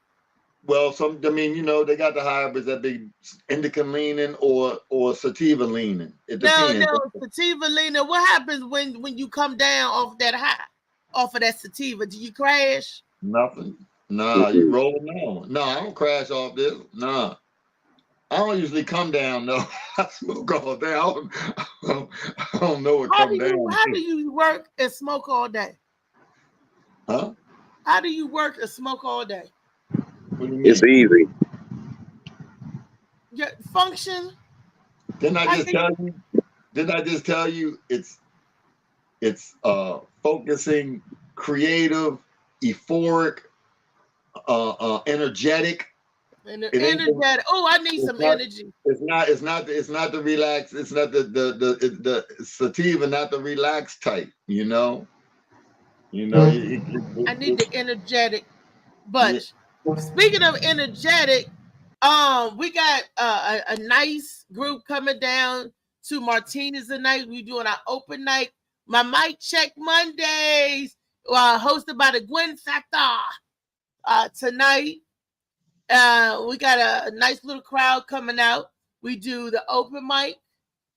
Well, you know, they got the hybrids that be indica leaning or sativa leaning. It depends. No, sativa leaning. What happens when you come down off that high? Off of that sativa, do you crash? Nothing. Nah, you rolling down. No, I don't crash off this. Nah. I don't usually come down, though. I smoke all day. I don't know what come down. How do you work and smoke all day? Huh? How do you work and smoke all day? What do you mean? It's easy. Your function? Didn't I just tell you it's focusing, creative, euphoric, energetic. Energetic. Oh, I need some energy. It's not the relaxed. It's not the sativa, not the relaxed type. You know. I need the energetic bunch. Yeah. Speaking of energetic, we got a nice group coming down to Martinez tonight. We're doing our open night. My mic check Mondays, hosted by the Gwen Factor. Tonight, we got a nice little crowd coming out. We do the open mic,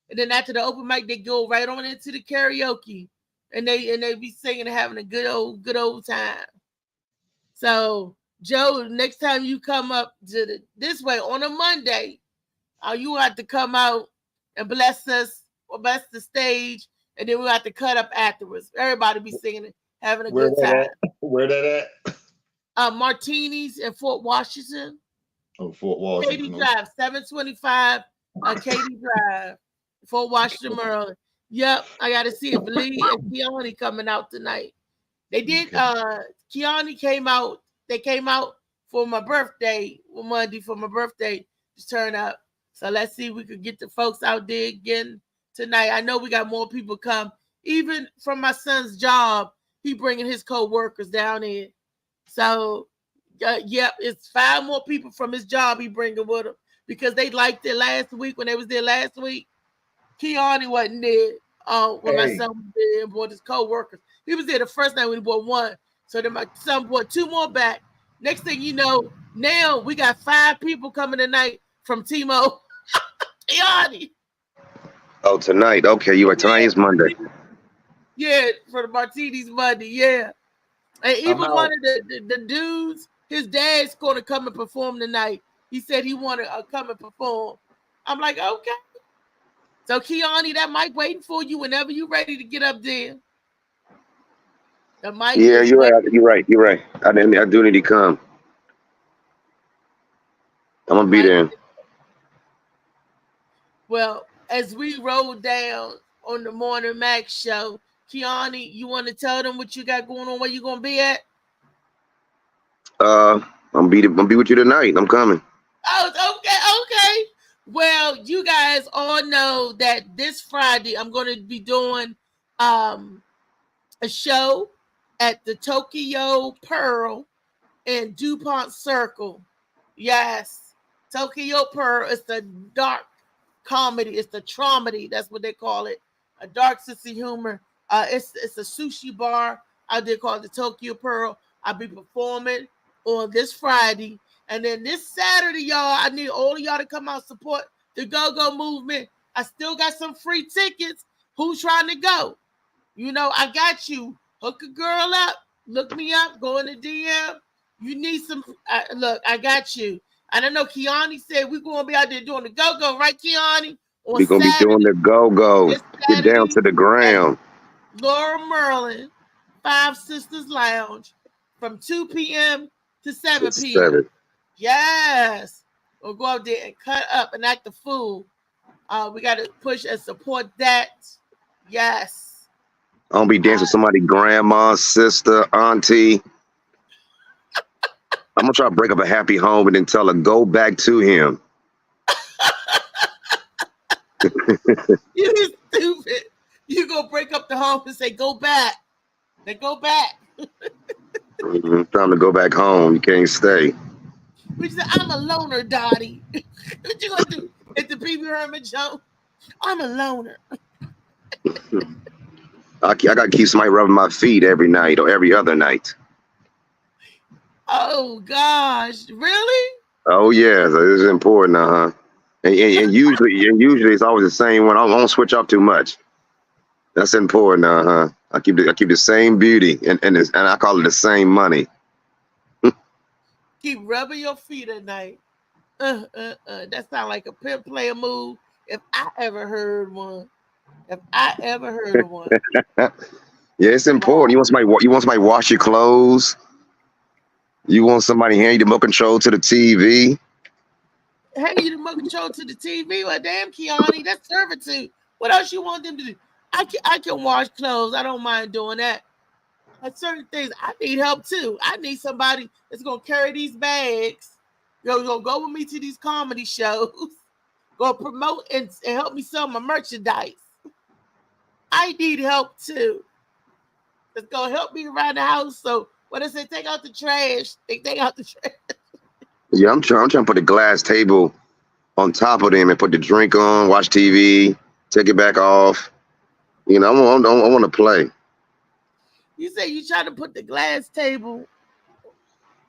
and then after the open mic, they go right on into the karaoke, and they be singing and having a good old time. So, Joe, next time you come up to this way on a Monday, you have to come out and bless us or bless the stage. And then we have to cut up afterwards. Everybody be singing and having a good time. Where that at? Martinis in Fort Washington. Oh, Fort Washington. Katy Drive, 725 Katy Drive, Fort Washington, Maryland. Yep, I got to see if Lee and Keone coming out tonight. They did. Keone came out. They came out for my birthday, Monday for my birthday to turn up. So let's see if we could get the folks out there again tonight. I know we got more people come. Even from my son's job, he bringing his co-workers down here. So, it's 5 more people from his job he bringing with him because they liked it last week when they was there last week. Keone wasn't there when my son was there and brought his co-workers. He was there the first night when he brought 1. So then my son brought 2 more back. Next thing you know, now we got 5 people coming tonight from Timo. Keone. Oh, tonight. Okay, you right. Tonight is Monday. Yeah, for the Martinis Monday. Yeah, and even one of the dudes, his dad's going to come and perform tonight. He said he wanted to come and perform. I'm like, okay. So Kiani, that mic waiting for you whenever you're ready to get up there. The mic. Yeah, you're right. You're right. I do need to come. I'm gonna be there. Well, as we roll down on the Morning Max show, Kiani, you want to tell them what you got going on? Where you gonna be at? I'm gonna be with you tonight. I'm coming. Oh, okay. Well, you guys all know that this Friday I'm going to be doing a show at the Tokyo Pearl in DuPont Circle. Yes, Tokyo Pearl. It's the dark comedy. It's the traumedy. That's what they call it. A dark sense of humor. It's a sushi bar out there called the Tokyo Pearl. I'll be performing on this Friday. And then this Saturday, y'all, I need all of y'all to come out support the Go-Go movement. I still got some free tickets. Who's trying to go? You know, I got you. Hook a girl up. Look me up. Go in the DM. You need some. Look, I got you. I don't know. Kiani said we're going to be out there doing the Go-Go, right, Kiani? We're going to be doing the Go-Go. Get down to the ground. Laura Merlin, Five Sisters Lounge, from 2 p.m. to 7 p.m. Yes. We'll go out there and cut up and act the fool. We got to push and support that. Yes. I'm going to be dancing with somebody, grandma, sister, auntie. I'm going to try to break up a happy home and then tell her, go back to him. You stupid. You go break up the home and say, go back. Then go back. Time to go back home. You can't stay. We said, I'm a loner, Dottie. What you gonna do? It's the Pee Wee Herman show. I'm a loner. I gotta keep somebody rubbing my feet every night or every other night. Oh gosh, really? Oh yeah, it's important, And usually it's always the same one. I don't switch up too much. That's important, I keep the same beauty, and I call it the same money. Keep rubbing your feet at night. That sounds like a pimp player move. If I ever heard one. Yeah, it's important. You want somebody wash your clothes. You want somebody hand you the remote control to the TV. Hand you the remote control to the TV? Well, damn, Kiani, that's servitude. What else you want them to do? I can wash clothes. I don't mind doing that. At certain things, I need help too. I need somebody that's gonna carry these bags. Go with me to these comedy shows. Go promote and help me sell my merchandise. I need help too. It's gonna help me around the house. So when I say take out the trash, they take out the trash. Yeah, I'm trying to put a glass table on top of them and put the drink on, watch TV, take it back off. You know, I want to play. You say you try to put the glass table.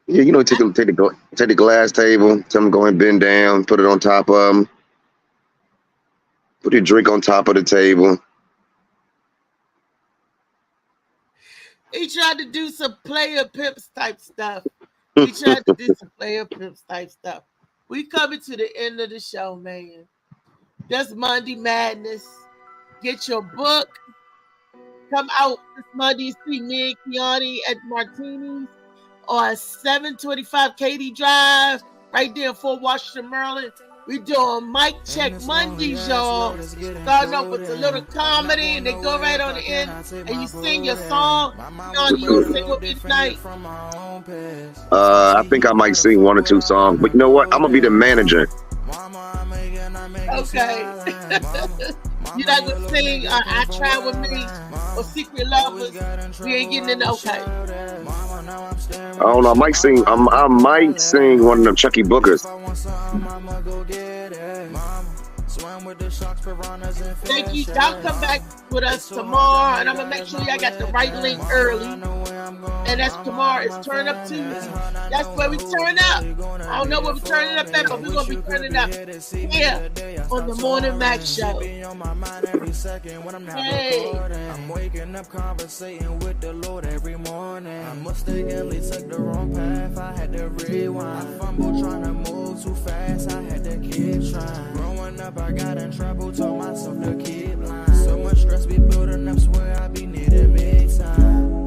Yeah, you know, take the glass table, tell them go and bend down, put it on top of them, put your drink on top of the table. He tried to do some player pimps type stuff. We coming to the end of the show, man. That's Monday Madness. Get your book. Come out this Monday, see me and Kiani at Martini's on 725 Katy Drive, right there in Fort Washington, Maryland. We doing mic check Mondays, y'all. Starting off with a little comedy, and they go right on the end, and you sing your song. Kiani, you gonna sing with me tonight? I think I might sing 1 or 2 songs, but you know what? I'm gonna be the manager. Okay. You're not gonna sing I Try With Me or Secret Lovers. We ain't getting in. Okay. I don't know. I might sing one of them Chucky Bookers. Thank you. Y'all come back with us tomorrow, and I'm gonna make sure y'all got the right link early. And Yeah, that's tomorrow. It's Turn Up Tuesday. That's where we turn up. I don't know what we're turning up at, but we're going to be turning up here on the Morning Max Show. Hey. I'm waking up conversating with the Lord every morning. I mistakenly took the wrong path. I had to rewind. I fumbled trying to move too fast. I had to keep trying. Growing up, I got in trouble. Told myself to keep lying. So much stress be building up. Swear I be needing me time.